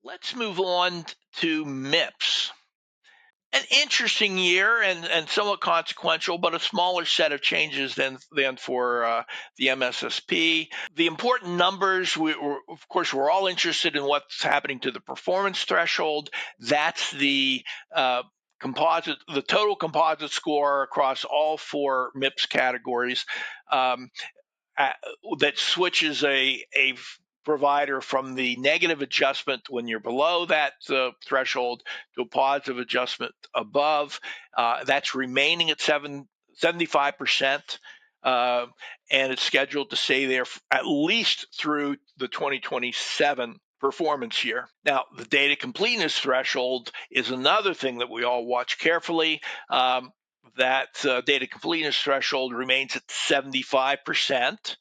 Let's move on to MIPS. An interesting year and somewhat consequential, but a smaller set of changes than for the MSSP. The important numbers, of course, we're all interested in what's happening to the performance threshold. That's the the total composite score across all four MIPS categories. Um, uh, that switches a provider from the negative adjustment when you're below that threshold to a positive adjustment above. That's remaining at 75%. Uh, and it's scheduled to stay there at least through the 2027 performance year. Now, the data completeness threshold is another thing that we all watch carefully. That data completeness threshold remains at 75%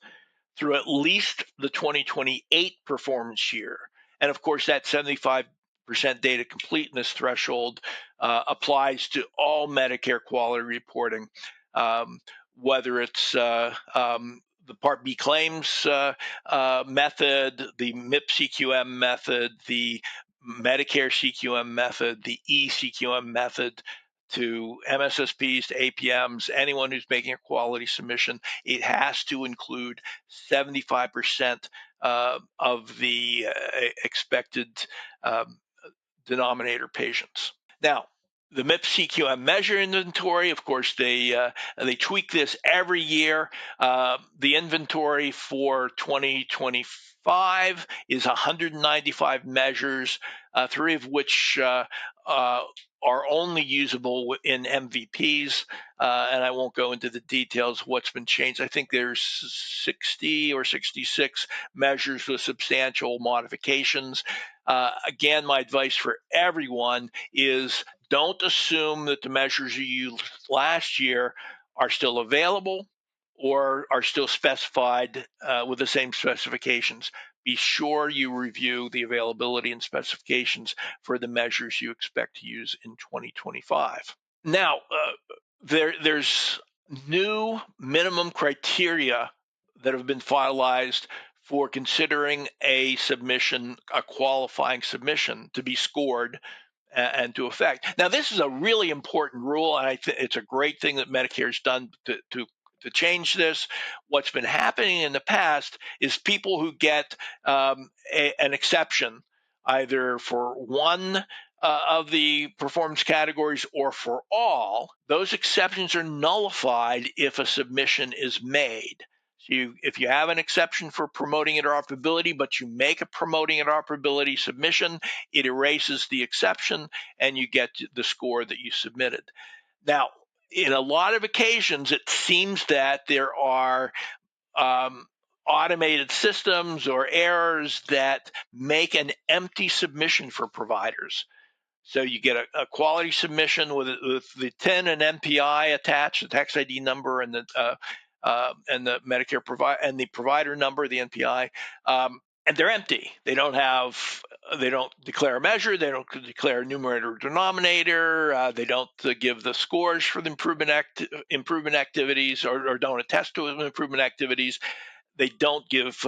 through at least the 2028 performance year. And of course, that 75% data completeness threshold applies to all Medicare quality reporting, whether it's the Part B claims method, the MIPS CQM method, the Medicare CQM method, the eCQM method, to MSSPs, to APMs, anyone who's making a quality submission, it has to include 75% of the expected denominator patients. Now, the MIPS CQM measure inventory, of course, they tweak this every year. The inventory for 2025 is 195 measures, 3 of which are only usable in MVPs, and I won't go into the details of what's been changed. I think there's 60 or 66 measures with substantial modifications. Again, my advice for everyone is don't assume that the measures you used last year are still available or are still specified with the same specifications. Be sure you review the availability and specifications for the measures you expect to use in 2025. Now, there's new minimum criteria that have been finalized for considering a submission, a qualifying submission, to be scored and to effect. Now, this is a really important rule, and I think it's a great thing that Medicare's done to change this. What's been happening in the past is people who get an exception, either for one of the performance categories or for all, those exceptions are nullified if a submission is made. So if you have an exception for promoting interoperability, but you make a promoting interoperability submission, it erases the exception and you get the score that you submitted. Now, in a lot of occasions, it seems that there are automated systems or errors that make an empty submission for providers. So you get a quality submission with the TIN and NPI attached, the tax ID number and the Medicare provider number, the NPI, and they're empty. They don't declare a measure. They don't declare a numerator or denominator. They don't give the scores for the improvement activities or don't attest to improvement activities. They don't give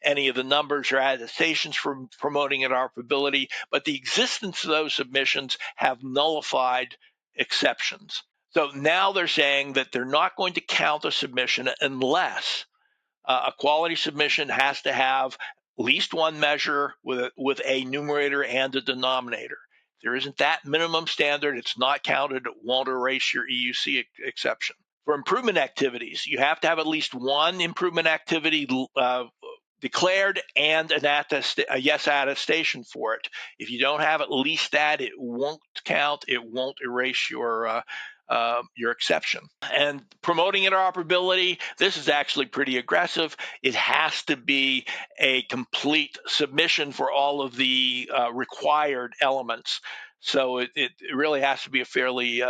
any of the numbers or attestations for promoting interoperability, but the existence of those submissions have nullified exceptions. So now they're saying that they're not going to count a submission unless a quality submission has to have at least one measure with a numerator and a denominator. If there isn't that minimum standard, it's not counted. It won't erase your EUC exception. For improvement activities, you have to have at least one improvement activity declared and a yes attestation for it. If you don't have at least that, it won't count. It won't erase your exception. And promoting interoperability, this is actually pretty aggressive. It has to be a complete submission for all of the required elements. So it really has to be a fairly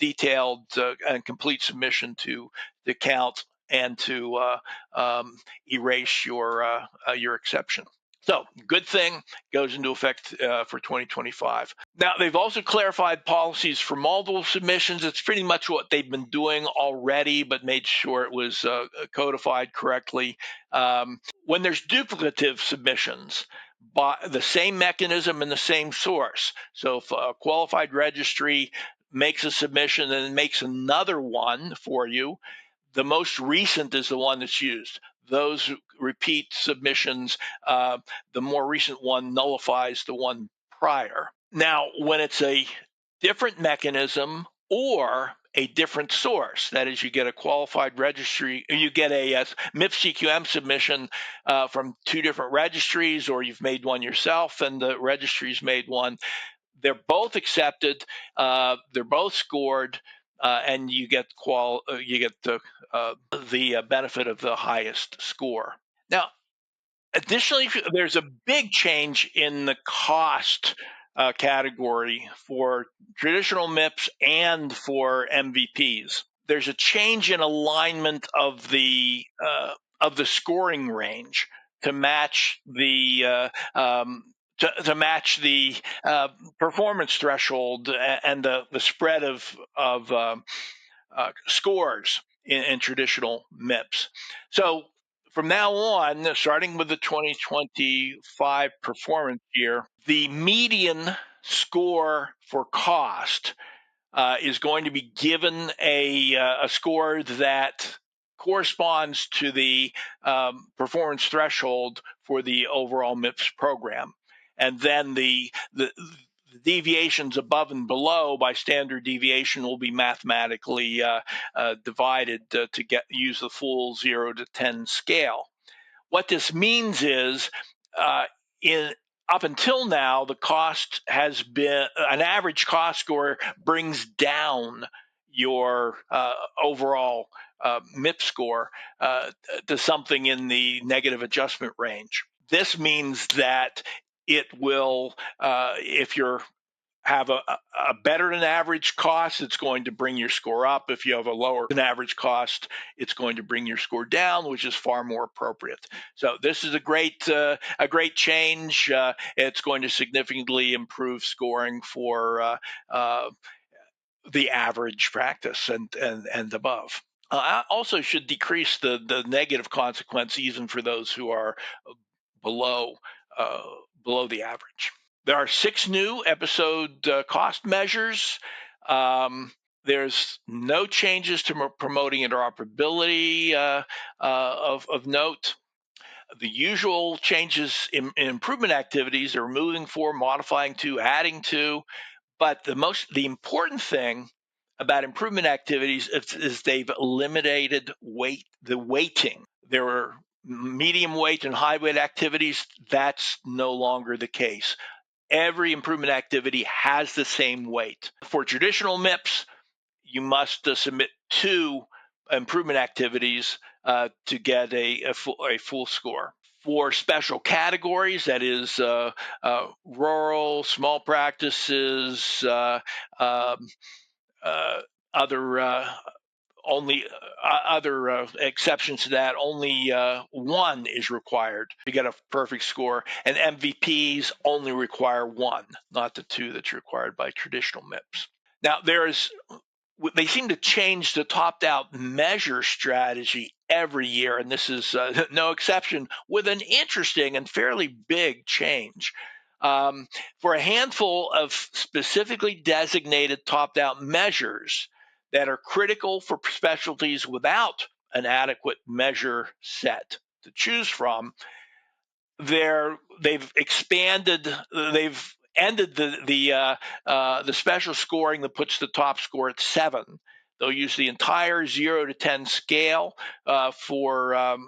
detailed and complete submission to count and to erase your exception. So good thing goes into effect for 2025. Now, they've also clarified policies for multiple submissions. It's pretty much what they've been doing already, but made sure it was codified correctly. When there's duplicative submissions, by the same mechanism and the same source. So if a qualified registry makes a submission and then makes another one for you, the most recent is the one that's used. Those repeat submissions, the more recent one nullifies the one prior. Now, when it's a different mechanism or a different source, that is, you get a qualified registry, you get a MIPS CQM submission from two different registries, or you've made one yourself and the registry's made one. They're both accepted. They're both scored, and you get the benefit of the highest score. Now, additionally, there's a big change in the cost category for traditional MIPS and for MVPs. There's a change in alignment of the scoring range to match to match the performance threshold and the spread of scores in traditional MIPS. So from now on, starting with the 2025 performance year, the median score for cost is going to be given a score that corresponds to the performance threshold for the overall MIPS program. And then the deviations above and below by standard deviation will be mathematically divided to use the full 0 to 10 scale. What this means is, in up until now, the cost has been an average cost score brings down your overall MIP score to something in the negative adjustment range. This means that it will, if you're have a better than average cost, it's going to bring your score up. If you have a lower than average cost, it's going to bring your score down, which is far more appropriate. So this is a great change. It's going to significantly improve scoring for the average practice and above. Also should decrease the negative consequence even for those who are below the average. There are 6 new episode cost measures. There's no changes to promoting interoperability of note. The usual changes in improvement activities are removing for, modifying to, adding to, but the important thing about improvement activities is they've eliminated the weighting. There were medium weight and high weight activities. That's no longer the case. Every improvement activity has the same weight. For traditional MIPS, you must submit 2 improvement activities to get a full score. For special categories, that is rural, small practices, other other exceptions to that, only 1 is required to get a perfect score, and MVPs only require 1, not the 2 that's required by traditional MIPS. Now, they seem to change the topped-out measure strategy every year, and this is no exception, with an interesting and fairly big change. For a handful of specifically designated topped-out measures that are critical for specialties without an adequate measure set to choose from, they've ended the special scoring that puts the top score at 7. They'll use the entire 0 to 10 scale for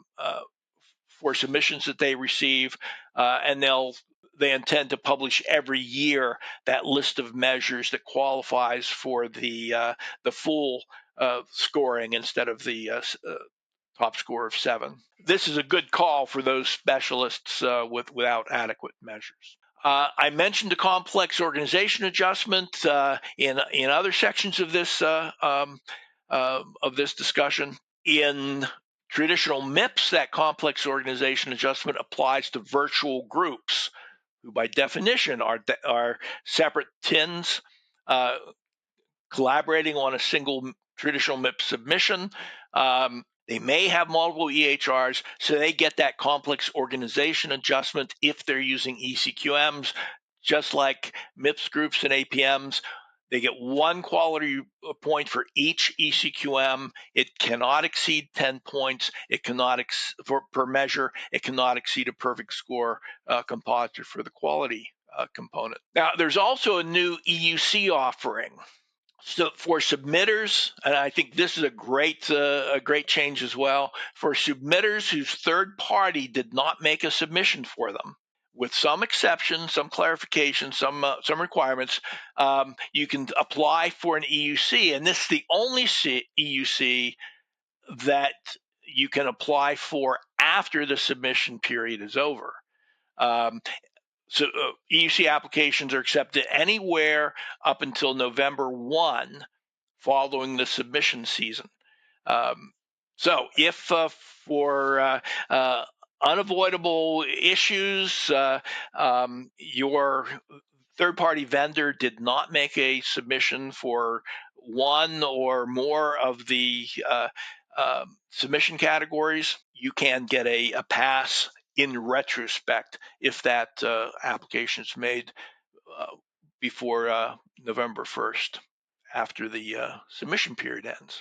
submissions that they receive, and they intend to publish every year that list of measures that qualifies for the full scoring instead of the top score of 7. This is a good call for those specialists without adequate measures. I mentioned a complex organization adjustment in other sections of this discussion. In traditional MIPS, that complex organization adjustment applies to virtual groups, who by definition are separate TINs collaborating on a single traditional MIPS submission. They may have multiple EHRs, so they get that complex organization adjustment if they're using ECQMs, just like MIPS groups and APMs. They get one quality point for each ECQM. It cannot exceed 10 points. It cannot per measure. It cannot exceed a perfect score composite for the quality component. Now, there's also a new EUC offering. So for submitters, and I think this is a great change as well, for submitters whose third party did not make a submission for them, with some exceptions, some clarifications, some requirements, you can apply for an EUC, and this is the only EUC that you can apply for after the submission period is over. So EUC applications are accepted anywhere up until November 1 following the submission season. So if for unavoidable issues, your third-party vendor did not make a submission for one or more of the submission categories, you can get a pass in retrospect if that application is made before November 1st, after the submission period ends.